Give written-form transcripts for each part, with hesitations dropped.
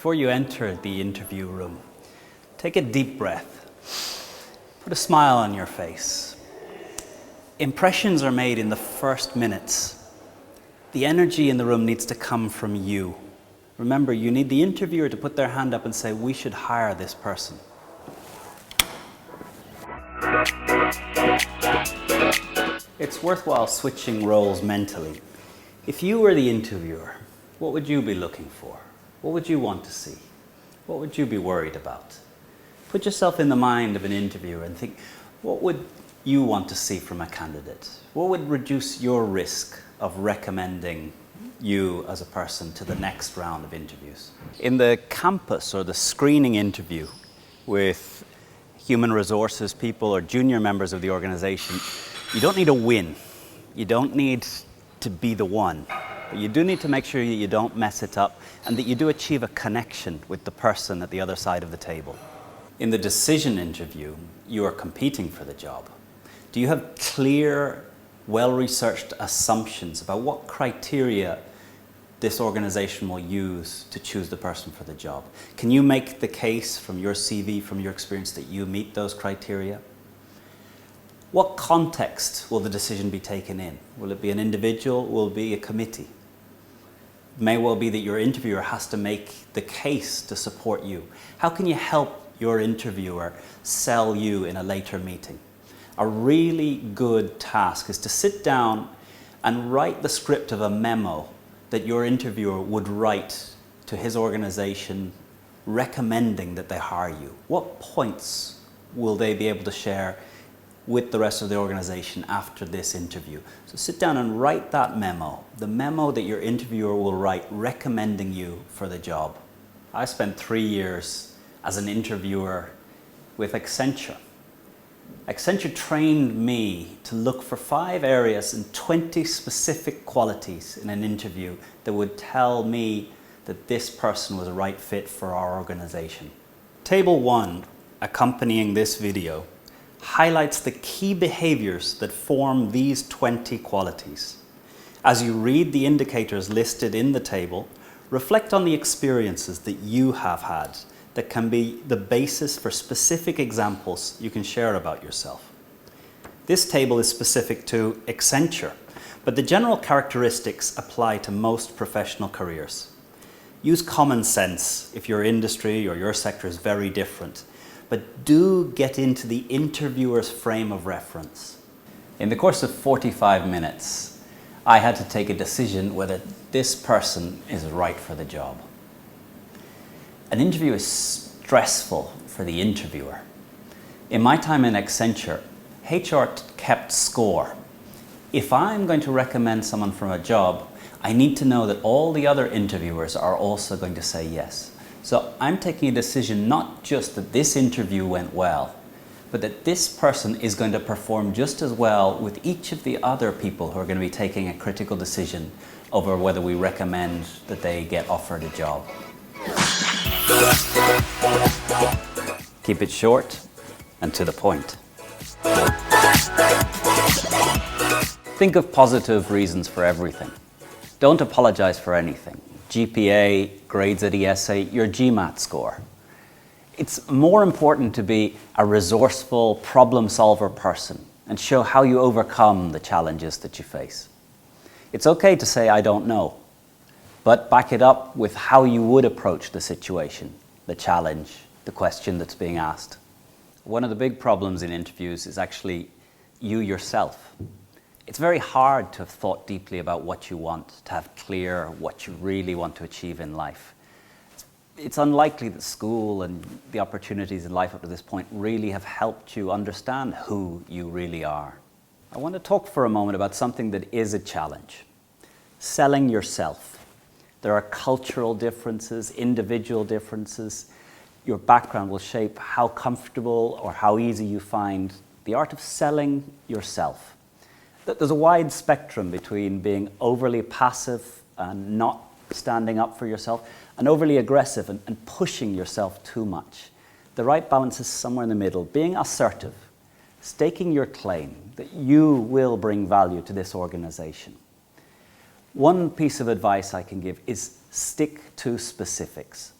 Before you enter the interview room, take a deep breath. Put a smile on your face. Impressions are made in the first minutes. The energy in the room needs to come from you. Remember, you need the interviewer to put their hand up and say, "We should hire this person." It's worthwhile switching roles mentally. If you were the interviewer, what would you be looking for? What would you want to see? What would you be worried about? Put yourself in the mind of an interviewer and think, what would you want to see from a candidate? What would reduce your risk of recommending you as a person to the next round of interviews? In the campus or the screening interview with human resources people or junior members of the organization, you don't need to win. You don't need to be the one. But you do need to make sure that you don't mess it up and that you do achieve a connection with the person at the other side of the table. In the decision interview, you are competing for the job. Do you have clear, well-researched assumptions about what criteria this organization will use to choose the person for the job? Can you make the case from your CV, from your experience, that you meet those criteria? What context will the decision be taken in? Will it be an individual? Will it be a committee? It may well be that your interviewer has to make the case to support you. How can you help your interviewer sell you in a later meeting? A really good task is to sit down and write the script of a memo that your interviewer would write to his organization recommending that they hire you. What points will they be able to share with the rest of the organization after this interview? So sit down and write that memo, the memo that your interviewer will write recommending you for the job. I spent 3 years as an interviewer with Accenture. Accenture trained me to look for 5 areas and 20 specific qualities in an interview that would tell me that this person was a right fit for our organization. Table 1, accompanying this video, highlights the key behaviors that form these 20 qualities. As you read the indicators listed in the table, reflect on the experiences that you have had that can be the basis for specific examples you can share about yourself. This table is specific to Accenture, but the general characteristics apply to most professional careers. Use common sense if your industry or your sector is very different, but do get into the interviewer's frame of reference. In the course of 45 minutes, I had to take a decision whether this person is right for the job. An interview is stressful for the interviewer. In my time in Accenture, HR kept score. If I'm going to recommend someone from a job, I need to know that all the other interviewers are also going to say yes. So I'm taking a decision not just that this interview went well, but that this person is going to perform just as well with each of the other people who are going to be taking a critical decision over whether we recommend that they get offered a job. Keep it short and to the point. Think of positive reasons for everything. Don't apologize for anything. GPA, grades at IESE, your GMAT score. It's more important to be a resourceful problem solver person and show how you overcome the challenges that you face. It's okay to say, "I don't know," but back it up with how you would approach the situation, the challenge, the question that's being asked. One of the big problems in interviews is actually you yourself. It's very hard to have thought deeply about what you want, to have clear what you really want to achieve in life. It's unlikely that school and the opportunities in life up to this point really have helped you understand who you really are. I want to talk for a moment about something that is a challenge: selling yourself. There are cultural differences, individual differences. Your background will shape how comfortable or how easy you find the art of selling yourself. There's a wide spectrum between being overly passive and not standing up for yourself and overly aggressive and pushing yourself too much. The right balance is somewhere in the middle, being assertive, staking your claim that you will bring value to this organization. One piece of advice I can give is stick to specifics.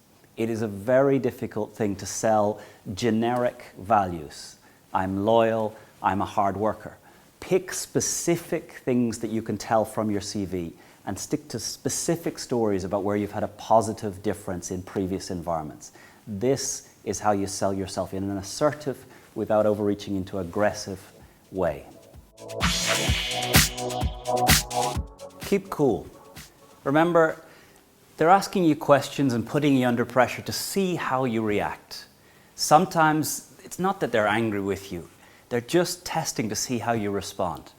It is a very difficult thing to sell generic values. I'm loyal, I'm a hard worker. Pick specific things that you can tell from your CV and stick to specific stories about where you've had a positive difference in previous environments. This is how you sell yourself in an assertive, without overreaching into aggressive way. Keep cool. Remember, they're asking you questions and putting you under pressure to see how you react. Sometimes it's not that they're angry with you, they're just testing to see how you respond.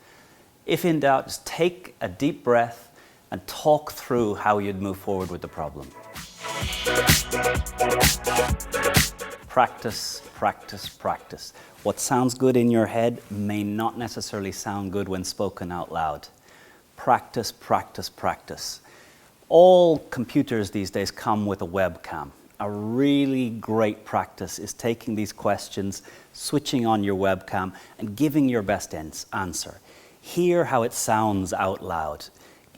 If in doubt, just take a deep breath and talk through how you'd move forward with the problem. Practice, practice, practice. What sounds good in your head may not necessarily sound good when spoken out loud. Practice, practice, practice. All computers these days come with a webcam. A really great practice is taking these questions, switching on your webcam, and giving your best answer. Hear how it sounds out loud.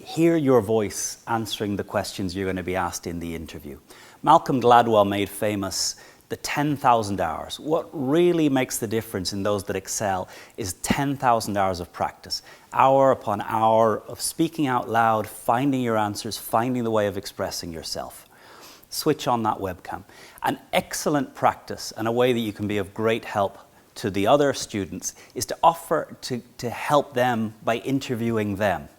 Hear your voice answering the questions you're going to be asked in the interview. Malcolm Gladwell made famous the 10,000 hours. What really makes the difference in those that excel is 10,000 hours of practice. Hour upon hour of speaking out loud, finding your answers, finding the way of expressing yourself. Switch on that webcam. An excellent practice and a way that you can be of great help to the other students is to offer to help them by interviewing them.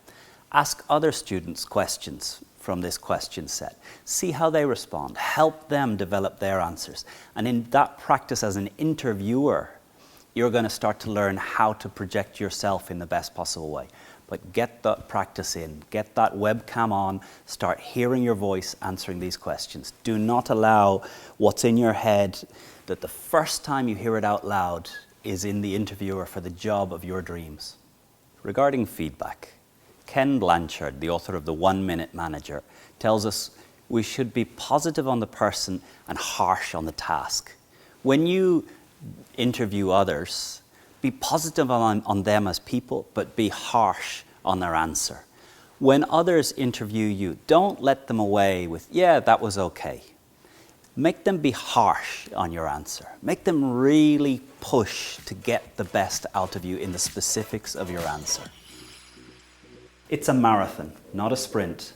Ask other students questions from this question set. See how they respond. Help them develop their answers. And in that practice as an interviewer, you're going to start to learn how to project yourself in the best possible way. But get that practice in, get that webcam on, start hearing your voice answering these questions. Do not allow what's in your head that the first time you hear it out loud is in the interviewer for the job of your dreams. Regarding feedback, Ken Blanchard, the author of The 1 Minute Manager, tells us we should be positive on the person and harsh on the task. When you interview others, be positive on them as people, but be harsh on their answer. When others interview you, don't let them away with, yeah, that was okay. Make them be harsh on your answer. Make them really push to get the best out of you in the specifics of your answer. It's a marathon, not a sprint.